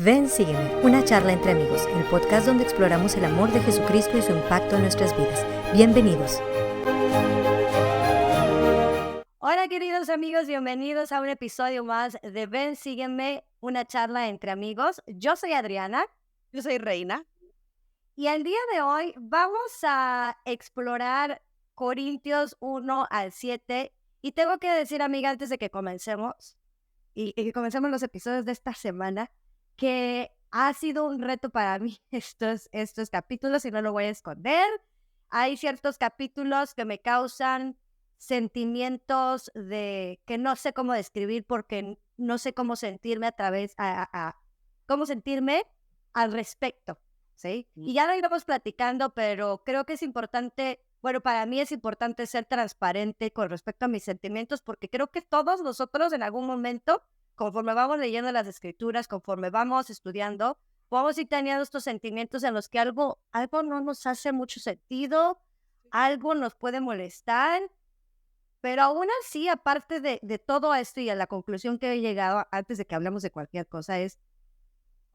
Ven, sígueme, una charla entre amigos, el podcast donde exploramos el amor de Jesucristo y su impacto en nuestras vidas. Bienvenidos. Hola queridos amigos, bienvenidos a un episodio más de Ven, sígueme, una charla entre amigos. Yo soy Adriana. Yo soy Reina. Y el día de hoy vamos a explorar Corintios 1 al 7. Y tengo que decir, amiga, antes de que comencemos, y que comencemos los episodios de esta semana, que ha sido un reto para mí estos capítulos, y no lo voy a esconder. Hay ciertos capítulos que me causan sentimientos de que no sé cómo describir porque no sé cómo sentirme cómo sentirme al respecto, ¿sí? Y ya lo íbamos platicando, pero creo que es importante, bueno, para mí es importante ser transparente con respecto a mis sentimientos, porque creo que todos nosotros en algún momento, conforme vamos leyendo las escrituras, conforme vamos estudiando, vamos a ir teniendo estos sentimientos en los que algo no nos hace mucho sentido, algo nos puede molestar, pero aún así, aparte de todo esto y a la conclusión que he llegado antes de que hablemos de cualquier cosa es,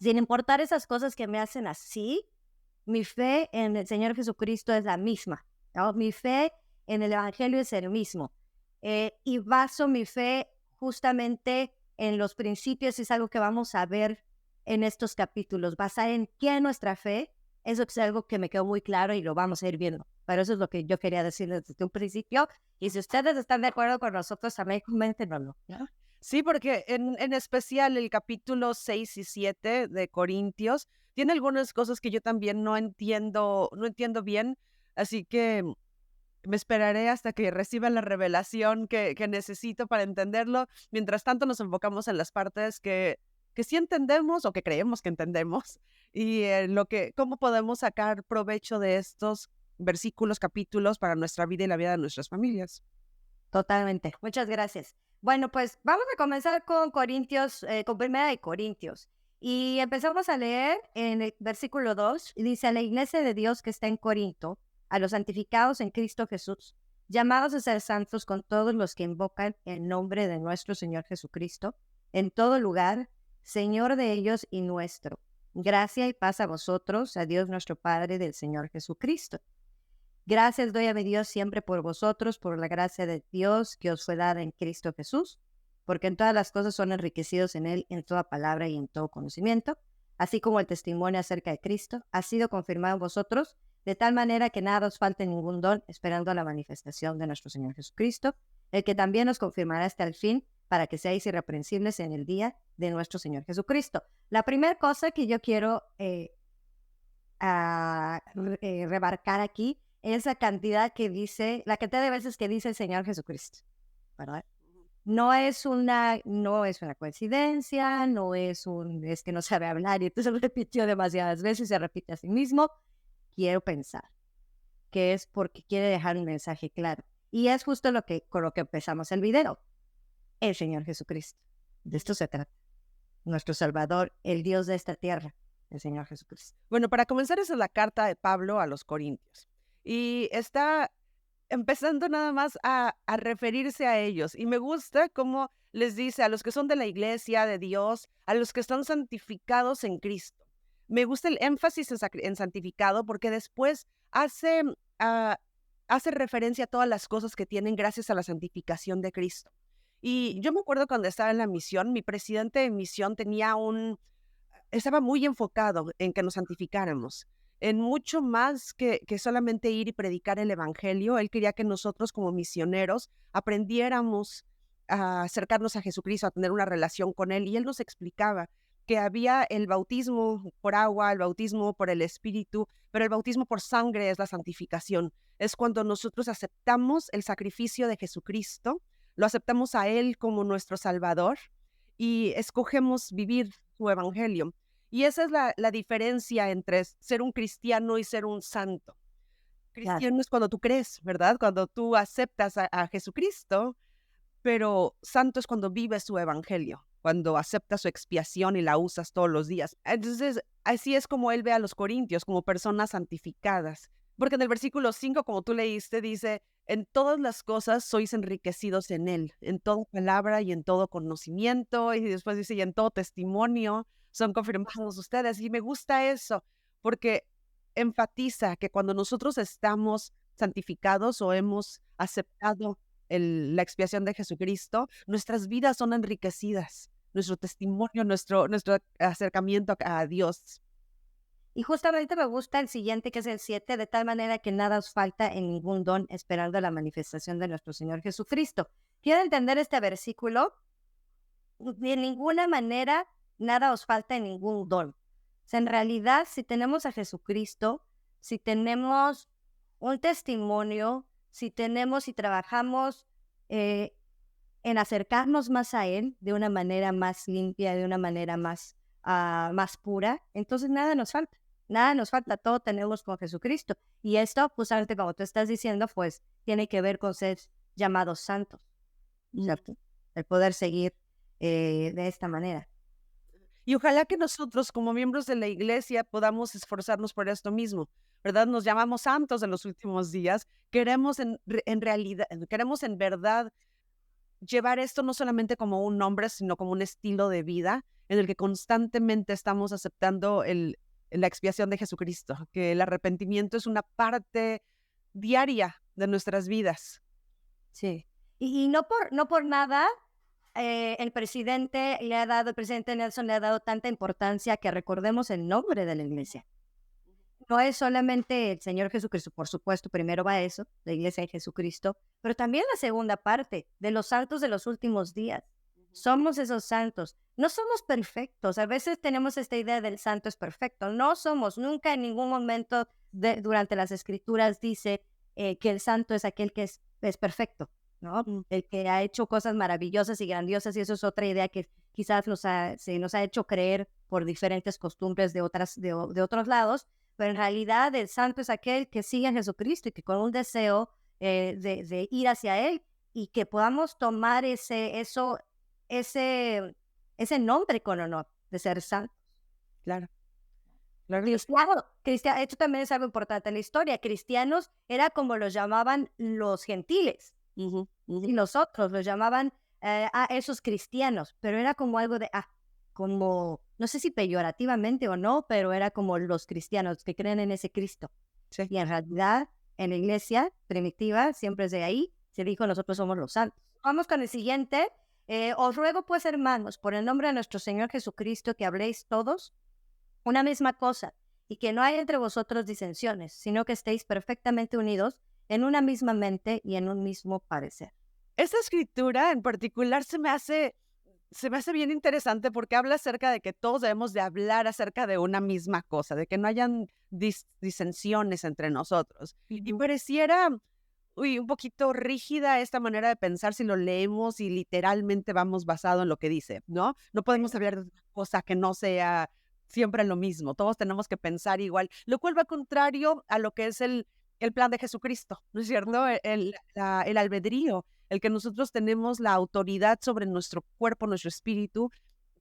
sin importar esas cosas que me hacen así, mi fe en el Señor Jesucristo es la misma, ¿no? Mi fe en el Evangelio es el mismo. Y baso mi fe justamente en los principios, es algo que vamos a ver en estos capítulos. Basar en qué nuestra fe, eso es algo que me quedó muy claro y lo vamos a ir viendo. Pero eso es lo que yo quería decirles desde un principio. Y si ustedes están de acuerdo con nosotros, también coméntenoslo, ¿no? Sí, porque en especial el capítulo 6 y 7 de Corintios tiene algunas cosas que yo también no entiendo bien, así que me esperaré hasta que reciba la revelación que necesito para entenderlo. Mientras tanto nos enfocamos en las partes que sí entendemos o que creemos que entendemos y cómo podemos sacar provecho de estos versículos, capítulos para nuestra vida y la vida de nuestras familias. Totalmente. Muchas gracias. Bueno, pues vamos a comenzar con con Primera de Corintios. Y empezamos a leer en el versículo 2, y dice: a la iglesia de Dios que está en Corinto, a los santificados en Cristo Jesús, llamados a ser santos con todos los que invocan el nombre de nuestro Señor Jesucristo, en todo lugar, Señor de ellos y nuestro. Gracia y paz a vosotros, a Dios nuestro Padre del Señor Jesucristo. Gracias doy a mi Dios siempre por vosotros, por la gracia de Dios que os fue dada en Cristo Jesús, porque en todas las cosas son enriquecidos en Él, en toda palabra y en todo conocimiento, así como el testimonio acerca de Cristo ha sido confirmado en vosotros, de tal manera que nada os falte ningún don, esperando la manifestación de nuestro Señor Jesucristo, el que también os confirmará hasta el fin, para que seáis irreprensibles en el día de nuestro Señor Jesucristo. La primera cosa que yo quiero remarcar aquí es la cantidad de veces que dice el Señor Jesucristo, ¿verdad? No es una coincidencia, es que no sabe hablar y entonces lo repitió demasiadas veces y se repite a sí mismo. Quiero pensar que es porque quiere dejar un mensaje claro. Y es justo con lo que empezamos el video. El Señor Jesucristo. De esto se trata. Nuestro Salvador, el Dios de esta tierra, el Señor Jesucristo. Bueno, para comenzar, esa es la carta de Pablo a los Corintios. Y está empezando nada más a referirse a ellos. Y me gusta cómo les dice a los que son de la iglesia, de Dios, a los que están santificados en Cristo. Me gusta el énfasis en santificado porque después hace referencia a todas las cosas que tienen gracias a la santificación de Cristo. Y yo me acuerdo cuando estaba en la misión, mi presidente de misión estaba muy enfocado en que nos santificáramos, en mucho más que solamente ir y predicar el evangelio. Él quería que nosotros como misioneros aprendiéramos a acercarnos a Jesucristo, a tener una relación con Él. Y Él nos explicaba que había el bautismo por agua, el bautismo por el Espíritu, pero el bautismo por sangre es la santificación. Es cuando nosotros aceptamos el sacrificio de Jesucristo, lo aceptamos a Él como nuestro Salvador y escogemos vivir su evangelio. Y esa es la diferencia entre ser un cristiano y ser un santo. Cristiano es cuando tú crees, ¿verdad? Cuando tú aceptas a Jesucristo, pero santo es cuando vives su evangelio, cuando aceptas su expiación y la usas todos los días. Entonces, así es como él ve a los corintios, como personas santificadas. Porque en el versículo 5, como tú leíste, dice, en todas las cosas sois enriquecidos en él, en toda palabra y en todo conocimiento, y después dice, y en todo testimonio son confirmados ustedes. Y me gusta eso, porque enfatiza que cuando nosotros estamos santificados o hemos aceptado la expiación de Jesucristo, nuestras vidas son enriquecidas, nuestro testimonio, nuestro acercamiento a Dios. Y justamente me gusta el siguiente, que es el 7, de tal manera que nada os falta en ningún don, esperando la manifestación de nuestro Señor Jesucristo. Quiero entender este versículo, de ninguna manera nada os falta en ningún don. O sea, en realidad, si tenemos a Jesucristo, si tenemos un testimonio, si trabajamos en acercarnos más a Él de una manera más limpia, de una manera más pura, entonces nada nos falta. Nada nos falta, todo tenemos con Jesucristo. Y esto, justamente como tú estás diciendo, pues tiene que ver con ser llamados santos, ¿cierto? El poder seguir de esta manera. Y ojalá que nosotros, como miembros de la iglesia, podamos esforzarnos por esto mismo, ¿verdad? Nos llamamos santos en los últimos días. Queremos en realidad, queremos en verdad llevar esto no solamente como un nombre, sino como un estilo de vida en el que constantemente estamos aceptando la expiación de Jesucristo, que el arrepentimiento es una parte diaria de nuestras vidas. Sí. Y no por nada el presidente Nelson le ha dado tanta importancia que recordemos el nombre de la iglesia. No es solamente el Señor Jesucristo, por supuesto, primero va eso, la iglesia de Jesucristo, pero también la segunda parte, de los santos de los últimos días. Somos esos santos. No somos perfectos. A veces tenemos esta idea del santo es perfecto. No somos. Nunca en ningún momento durante las escrituras dice que el santo es aquel que es perfecto, ¿no? El que ha hecho cosas maravillosas y grandiosas, y eso es otra idea que quizás se nos ha hecho creer por diferentes costumbres de otros lados, pero en realidad el santo es aquel que sigue a Jesucristo y que con un deseo de ir hacia Él, y que podamos tomar ese nombre con honor de ser santos. Claro. Claro. Cristiano, esto también es algo importante en la historia. Cristianos era como los llamaban los gentiles, y los otros los llamaban a esos cristianos, pero era como algo de, como, no sé si peyorativamente o no, pero era como los cristianos que creen en ese Cristo. Sí. Y en realidad, en la iglesia primitiva, siempre desde ahí, se dijo, nosotros somos los santos. Vamos con el siguiente. Os ruego pues, hermanos, por el nombre de nuestro Señor Jesucristo, que habléis todos una misma cosa, y que no haya entre vosotros disensiones, sino que estéis perfectamente unidos en una misma mente y en un mismo parecer. Esta escritura en particular se me hace bien interesante porque habla acerca de que todos debemos de hablar acerca de una misma cosa, de que no hayan disensiones entre nosotros. Y pareciera un poquito rígida esta manera de pensar si lo leemos y literalmente vamos basado en lo que dice, ¿no? No podemos hablar de otra cosa que no sea siempre lo mismo. Todos tenemos que pensar igual, lo cual va contrario a lo que es el plan de Jesucristo, ¿no es cierto? El albedrío, el que nosotros tenemos la autoridad sobre nuestro cuerpo, nuestro espíritu,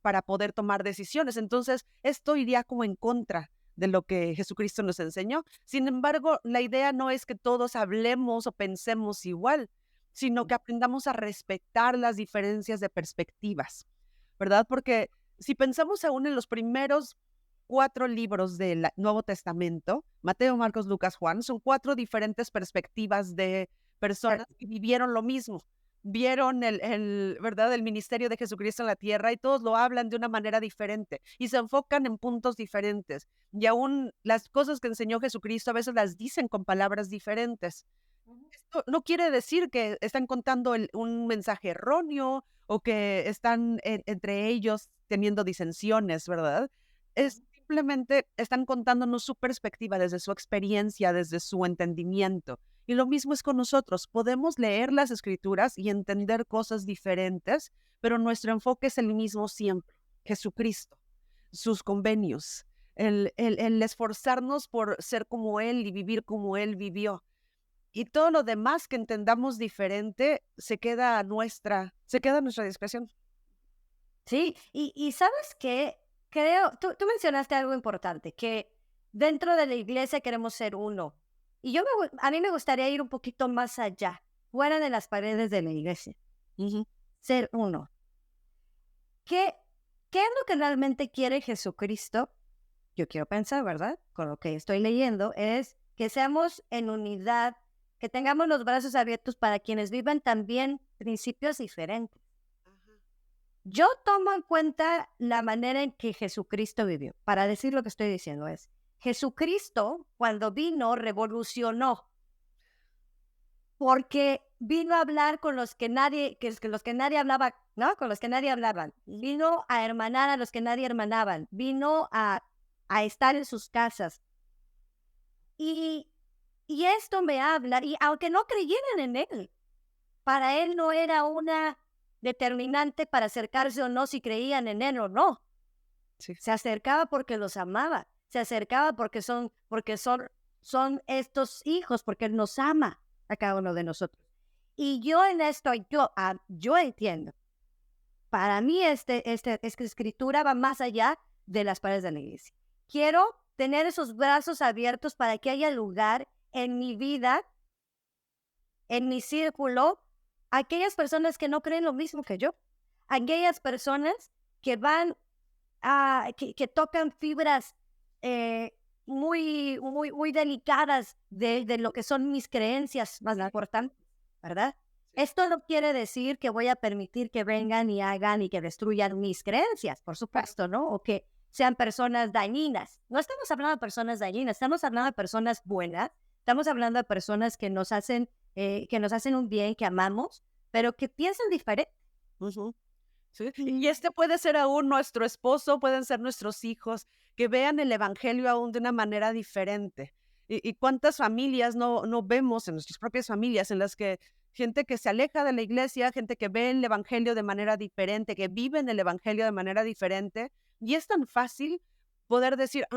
para poder tomar decisiones. Entonces, esto iría como en contra de lo que Jesucristo nos enseñó. Sin embargo, la idea no es que todos hablemos o pensemos igual, sino que aprendamos a respetar las diferencias de perspectivas, ¿verdad? Porque si pensamos aún en los primeros 4 libros del Nuevo Testamento, Mateo, Marcos, Lucas, Juan, son 4 diferentes perspectivas de personas que vivieron lo mismo. Vieron ¿verdad? El ministerio de Jesucristo en la tierra, y todos lo hablan de una manera diferente y se enfocan en puntos diferentes. Y aún las cosas que enseñó Jesucristo a veces las dicen con palabras diferentes. Esto no quiere decir que están contando un mensaje erróneo o que están entre ellos teniendo disensiones, ¿verdad? Simplemente están contándonos su perspectiva desde su experiencia, desde su entendimiento. Y lo mismo es con nosotros. Podemos leer las escrituras y entender cosas diferentes, pero nuestro enfoque es el mismo siempre: Jesucristo, sus convenios, el esforzarnos por ser como Él y vivir como Él vivió. Y todo lo demás que entendamos diferente se queda a nuestra discreción. Sí, y ¿sabes qué? Creo, tú mencionaste algo importante, que dentro de la iglesia queremos ser uno. Y a mí me gustaría ir un poquito más allá, fuera de las paredes de la iglesia. Ser uno. ¿Qué es lo que realmente quiere Jesucristo? Yo quiero pensar, ¿verdad? Con lo que estoy leyendo, es que seamos en unidad, que tengamos los brazos abiertos para quienes vivan también principios diferentes. Yo tomo en cuenta la manera en que Jesucristo vivió. Para decir lo que estoy diciendo es, Jesucristo cuando vino revolucionó, porque vino a hablar con los que nadie, los que nadie hablaba, ¿no? Con los que nadie hablaban. Vino a hermanar a los que nadie hermanaban. Vino a estar en sus casas. Y esto me habla, y aunque no creyeran en él, para él no era una determinante para acercarse o no si creían en él o no. Sí. Se acercaba porque los amaba, se acercaba porque son estos hijos, porque él nos ama a cada uno de nosotros. Y yo en esto, yo entiendo. Para mí esta escritura va más allá de las paredes de la iglesia. Quiero tener esos brazos abiertos para que haya lugar en mi vida, en mi círculo, aquellas personas que no creen lo mismo que yo, aquellas personas que van que tocan fibras muy, muy, muy delicadas de lo que son mis creencias más importantes, ¿verdad? Sí. Esto no quiere decir que voy a permitir que vengan y hagan y que destruyan mis creencias, por supuesto, ¿no? O que sean personas dañinas. No estamos hablando de personas dañinas, estamos hablando de personas buenas, estamos hablando de personas que nos hacen un bien, que amamos, pero que piensan diferente. ¿Sí? Y puede ser aún nuestro esposo, pueden ser nuestros hijos, que vean el evangelio aún de una manera diferente. Y cuántas familias no vemos en nuestras propias familias en las que gente que se aleja de la iglesia, gente que ve el evangelio de manera diferente, que vive en el evangelio de manera diferente, y es tan fácil poder decir,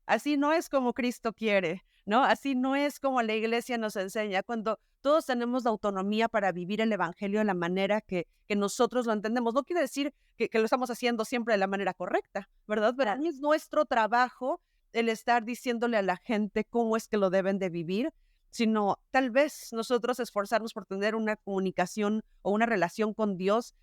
así no es como Cristo quiere, ¿no? Así no es como la iglesia nos enseña, cuando todos tenemos la autonomía para vivir el evangelio de la manera que nosotros lo entendemos. No quiere decir que lo estamos haciendo siempre de la manera correcta, ¿verdad? Pero a mí es nuestro trabajo el estar diciéndole a la gente cómo es que lo deben de vivir, sino tal vez nosotros esforzarnos por tener una comunicación o una relación con Dios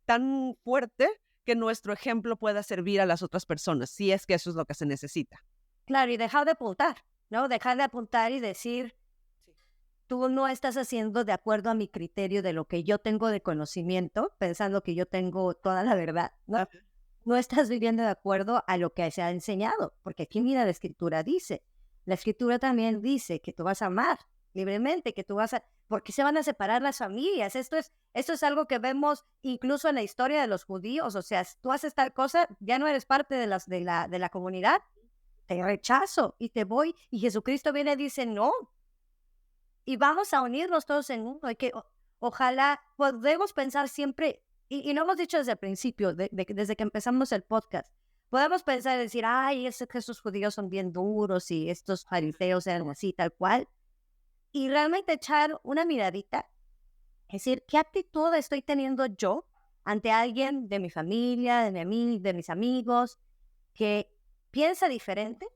tan fuerte que nuestro ejemplo pueda servir a las otras personas, si es que eso es lo que se necesita. Claro, y dejar de apuntar, ¿no? Dejar de apuntar y decir, tú no estás haciendo de acuerdo a mi criterio de lo que yo tengo de conocimiento, pensando que yo tengo toda la verdad, ¿no? No estás viviendo de acuerdo a lo que se ha enseñado, porque aquí mira, la escritura también dice que tú vas a amar libremente, que tú vas a, porque se van a separar las familias. Esto es algo que vemos incluso en la historia de los judíos. O sea, tú haces tal cosa, ya no eres parte de la comunidad, te rechazo y te voy. Y Jesucristo viene y dice, no, y vamos a unirnos todos en uno. Ojalá podemos pensar siempre, y lo hemos dicho desde el principio, desde que empezamos el podcast, podemos pensar y decir, ay, es que estos judíos son bien duros y estos fariseos eran así, tal cual. Y realmente echar una miradita, es decir, ¿qué actitud estoy teniendo yo ante alguien de mi familia, de mis amigos, que piensa diferente?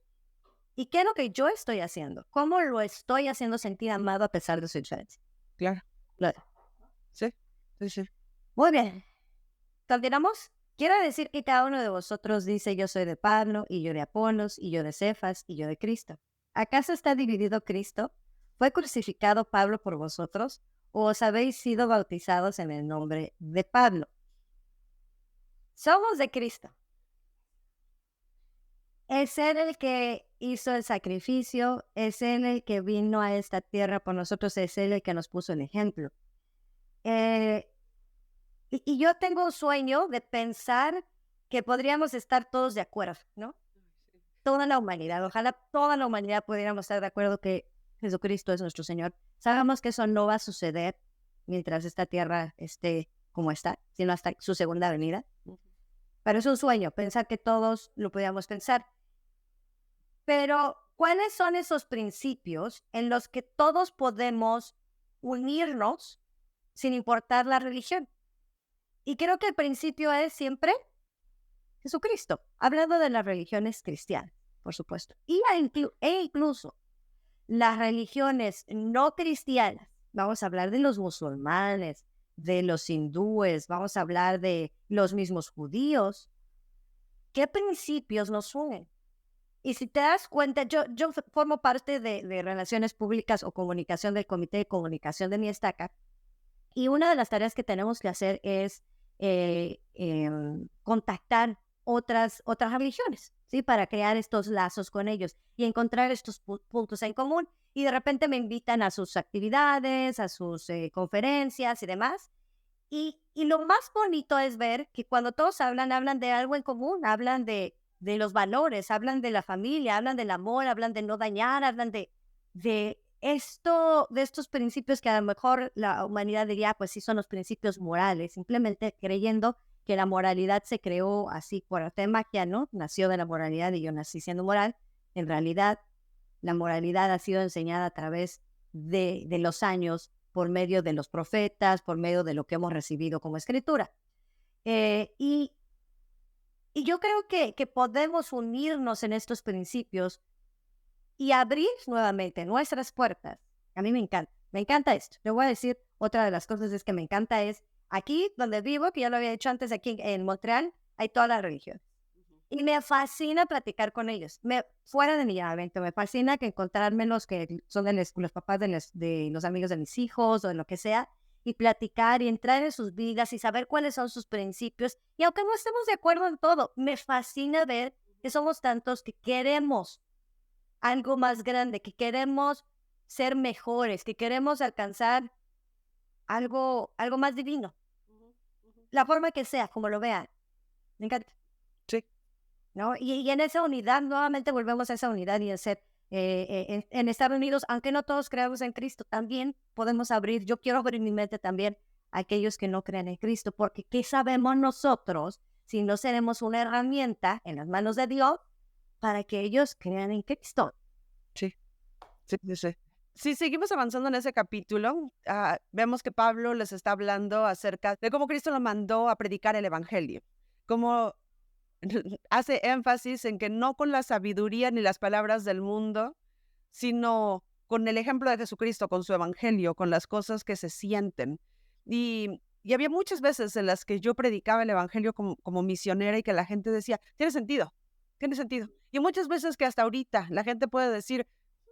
¿Y qué es lo que yo estoy haciendo? ¿Cómo lo estoy haciendo sentir amado a pesar de su diferencia? Claro. Sí. Muy bien. ¿Continuamos? Quiero decir que cada uno de vosotros dice, yo soy de Pablo, y yo de Apolos, y yo de Cefas, y yo de Cristo. ¿Acaso está dividido Cristo? ¿Fue crucificado Pablo por vosotros? ¿O os habéis sido bautizados en el nombre de Pablo? Somos de Cristo. Es Él el que hizo el sacrificio, es Él el que vino a esta tierra por nosotros, es Él el que nos puso el ejemplo. Y yo tengo un sueño de pensar que podríamos estar todos de acuerdo, ¿no? Toda la humanidad, ojalá toda la humanidad pudiéramos estar de acuerdo que Jesucristo es nuestro Señor. Sabemos que eso no va a suceder mientras esta tierra esté como está, sino hasta su segunda venida. Pero es un sueño, pensar que todos lo podíamos pensar. Pero, ¿cuáles son esos principios en los que todos podemos unirnos sin importar la religión? Y creo que el principio es siempre Jesucristo, hablando de las religiones cristianas, por supuesto. E incluso las religiones no cristianas, vamos a hablar de los musulmanes, de los hindúes, vamos a hablar de los mismos judíos, ¿qué principios nos unen? Y si te das cuenta, yo formo parte de Relaciones Públicas o Comunicación del Comité de Comunicación de mi estaca, y una de las tareas que tenemos que hacer es contactar otras religiones, ¿sí? Para crear estos lazos con ellos y encontrar estos puntos en común. Y de repente me invitan a sus actividades, a sus conferencias y demás. Y lo más bonito es ver que cuando todos hablan de algo en común, hablan de los valores, hablan de la familia, hablan del amor, hablan de no dañar, hablan de estos principios que a lo mejor la humanidad diría, pues sí son los principios morales, simplemente creyendo que la moralidad se creó así por arte de magia, ¿no? Nació de la moralidad y yo nací siendo moral. En realidad, la moralidad ha sido enseñada a través de los años por medio de los profetas, por medio de lo que hemos recibido como escritura. Y yo creo que podemos unirnos en estos principios y abrir nuevamente nuestras puertas. A mí me encanta esto. Le voy a decir, otra de las cosas es que me encanta es, aquí donde vivo, que ya lo había dicho antes, aquí en Montreal, hay toda la religión. Y me fascina platicar con ellos. Fuera de mi evento, me fascina que encontrarme los que son los papás de los amigos de mis hijos o de lo que sea, y platicar y entrar en sus vidas y saber cuáles son sus principios. Y aunque no estemos de acuerdo en todo, me fascina ver que somos tantos que queremos algo más grande, que queremos ser mejores, que queremos alcanzar algo más divino. La forma que sea, como lo vean. Me encanta. Sí. ¿No? Y en esa unidad, nuevamente volvemos a esa unidad y en ser, en estar unidos, aunque no todos creamos en Cristo, también podemos abrir, yo quiero abrir mi mente también a aquellos que no creen en Cristo, porque ¿qué sabemos nosotros si no seremos una herramienta en las manos de Dios para que ellos crean en Cristo? Sí, sí, sí, sí. Si seguimos avanzando en ese capítulo, vemos que Pablo les está hablando acerca de cómo Cristo lo mandó a predicar el evangelio, cómo hace énfasis en que no con la sabiduría ni las palabras del mundo, sino con el ejemplo de Jesucristo, con su evangelio, con las cosas que se sienten. Y había muchas veces en las que yo predicaba el evangelio como misionera y que la gente decía, tiene sentido, tiene sentido. Y muchas veces que hasta ahorita la gente puede decir,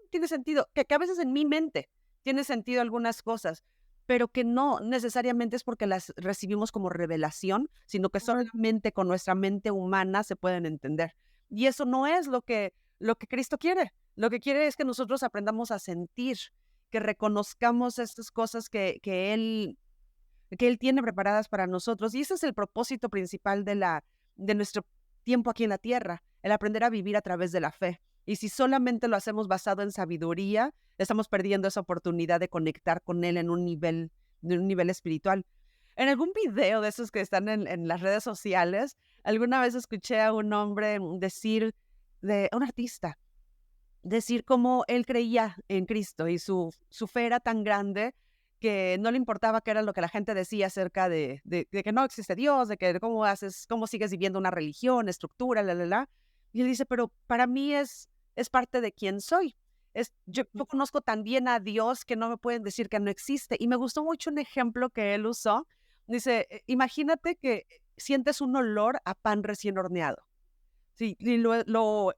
tiene sentido, que a veces en mi mente tiene sentido algunas cosas, pero que no necesariamente es porque las recibimos como revelación, sino que solamente con nuestra mente humana se pueden entender. Y eso no es lo que Cristo quiere. Lo que quiere es que nosotros aprendamos a sentir, que reconozcamos estas cosas que Él tiene preparadas para nosotros. Y ese es el propósito principal de nuestro tiempo aquí en la tierra, el aprender a vivir a través de la fe. Y si solamente lo hacemos basado en sabiduría, estamos perdiendo esa oportunidad de conectar con Él en un nivel espiritual. En algún video de esos que están en las redes sociales, alguna vez escuché a un hombre decir, de un artista, decir cómo él creía en Cristo y su fe era tan grande que no le importaba qué era lo que la gente decía acerca de que no existe Dios, de que cómo sigues viviendo una religión, estructura, Y él dice, pero para mí es parte de quién soy. Yo conozco tan bien a Dios que no me pueden decir que no existe. Y me gustó mucho un ejemplo que él usó. Dice, imagínate que sientes un olor a pan recién horneado. Sí, y lo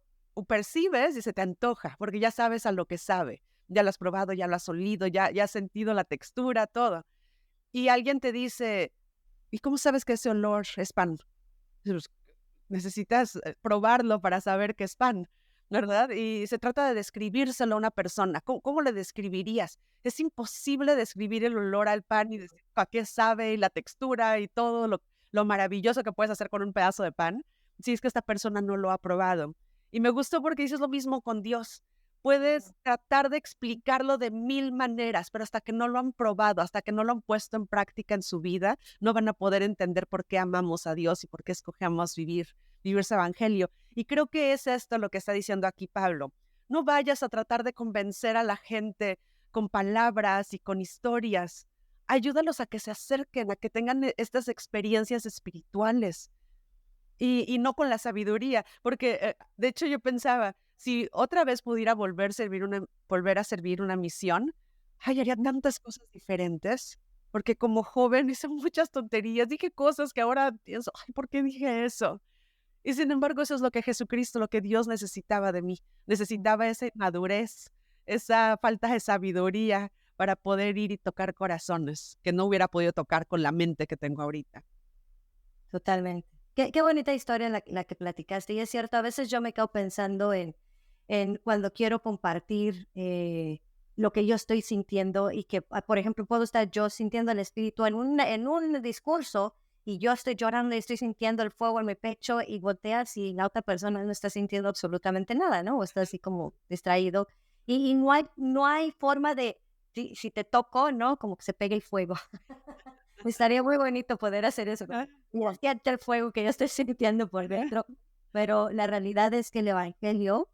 percibes y se te antoja, porque ya sabes a lo que sabe. Ya lo has probado, ya lo has olido, ya has sentido la textura, todo. Y alguien te dice, ¿y cómo sabes que ese olor es pan? Pues, necesitas probarlo para saber que es pan, ¿verdad? Y se trata de describírselo a una persona. ¿Cómo le describirías? Es imposible describir el olor al pan y decir a qué sabe y la textura y todo lo maravilloso que puedes hacer con un pedazo de pan si es que esta persona no lo ha probado. Y me gustó porque dices lo mismo con Dios. Puedes tratar de explicarlo de 1000 maneras, pero hasta que no lo han probado, hasta que no lo han puesto en práctica en su vida, no van a poder entender por qué amamos a Dios y por qué escogemos vivir ese evangelio. Y creo que es esto lo que está diciendo aquí Pablo. No vayas a tratar de convencer a la gente con palabras y con historias. Ayúdalos a que se acerquen, a que tengan estas experiencias espirituales y no con la sabiduría, porque de hecho yo pensaba, si otra vez pudiera volver a servir una misión, haría tantas cosas diferentes, porque como joven hice muchas tonterías, dije cosas que ahora pienso, ay, ¿por qué dije eso? Y sin embargo, eso es lo que Jesucristo, lo que Dios necesitaba de mí. Necesitaba esa madurez, esa falta de sabiduría para poder ir y tocar corazones que no hubiera podido tocar con la mente que tengo ahorita. Totalmente. Qué bonita historia la que platicaste. Y es cierto, a veces yo me quedo pensando en cuando quiero compartir lo que yo estoy sintiendo y que, por ejemplo, puedo estar yo sintiendo el espíritu en un discurso y yo estoy llorando y estoy sintiendo el fuego en mi pecho y volteas y la otra persona no está sintiendo absolutamente nada, ¿no? O está así como distraído. Y no hay forma de, si te toco, ¿no? Como que se pegue el fuego. Estaría muy bonito poder hacer eso. Mira, siente el fuego que yo estoy sintiendo por dentro. Pero la realidad es que el evangelio,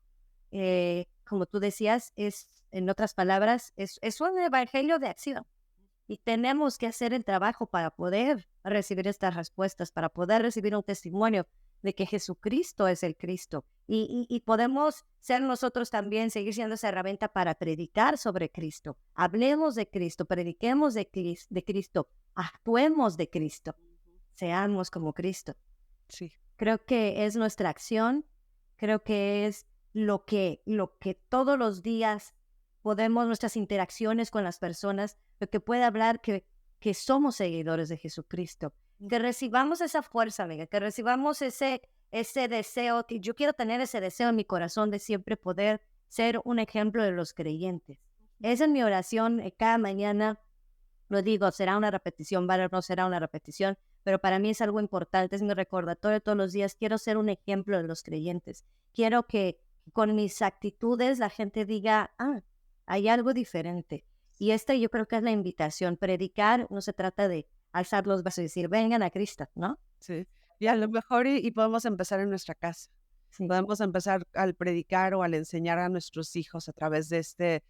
como tú decías, en otras palabras, es un evangelio de acción. Y tenemos que hacer el trabajo para poder recibir estas respuestas, para poder recibir un testimonio de que Jesucristo es el Cristo. Y podemos ser nosotros también, seguir siendo esa herramienta para predicar sobre Cristo. Hablemos de Cristo, prediquemos de Cristo, actuemos de Cristo, seamos como Cristo. Sí. Creo que es nuestra acción, creo que es lo que todos los días podemos, nuestras interacciones con las personas, lo que puede hablar que somos seguidores de Jesucristo. Que recibamos esa fuerza, amiga, que recibamos ese deseo, que yo quiero tener ese deseo en mi corazón de siempre poder ser un ejemplo de los creyentes. Esa es mi oración cada mañana. Lo digo, será una repetición, no será una repetición, pero para mí es algo importante, es mi recordatorio todos los días. Quiero ser un ejemplo de los creyentes. Quiero que con mis actitudes la gente diga, hay algo diferente. Y yo creo que es la invitación. Predicar no se trata de alzar los brazos y decir, vengan a Cristo, ¿no? Sí. Y a lo mejor y podemos empezar en nuestra casa. Sí. Podemos empezar al predicar o al enseñar a nuestros hijos a través de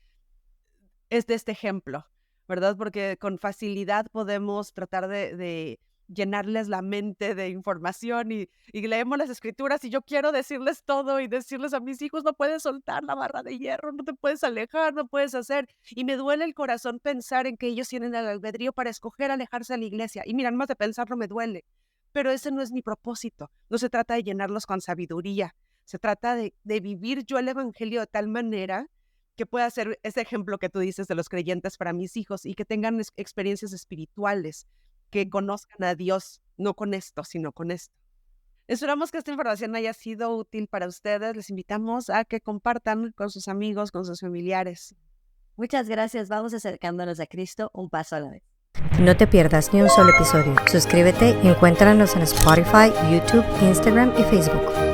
este ejemplo, ¿verdad? Porque con facilidad podemos tratar de llenarles la mente de información y leemos las escrituras y yo quiero decirles todo y decirles a mis hijos, no puedes soltar la barra de hierro, no te puedes alejar, no puedes hacer. Y me duele el corazón pensar en que ellos tienen el albedrío para escoger alejarse de la iglesia. Y mira, más de pensarlo me duele. Pero ese no es mi propósito. No se trata de llenarlos con sabiduría. Se trata de vivir yo el evangelio de tal manera que pueda ser ese ejemplo que tú dices de los creyentes para mis hijos y que tengan experiencias espirituales, que conozcan a Dios, no con esto, sino con esto. Esperamos que esta información haya sido útil para ustedes. Les invitamos a que compartan con sus amigos, con sus familiares. Muchas gracias. Vamos acercándonos a Cristo un paso a la vez. No te pierdas ni un solo episodio. Suscríbete y encuéntranos en Spotify, YouTube, Instagram y Facebook.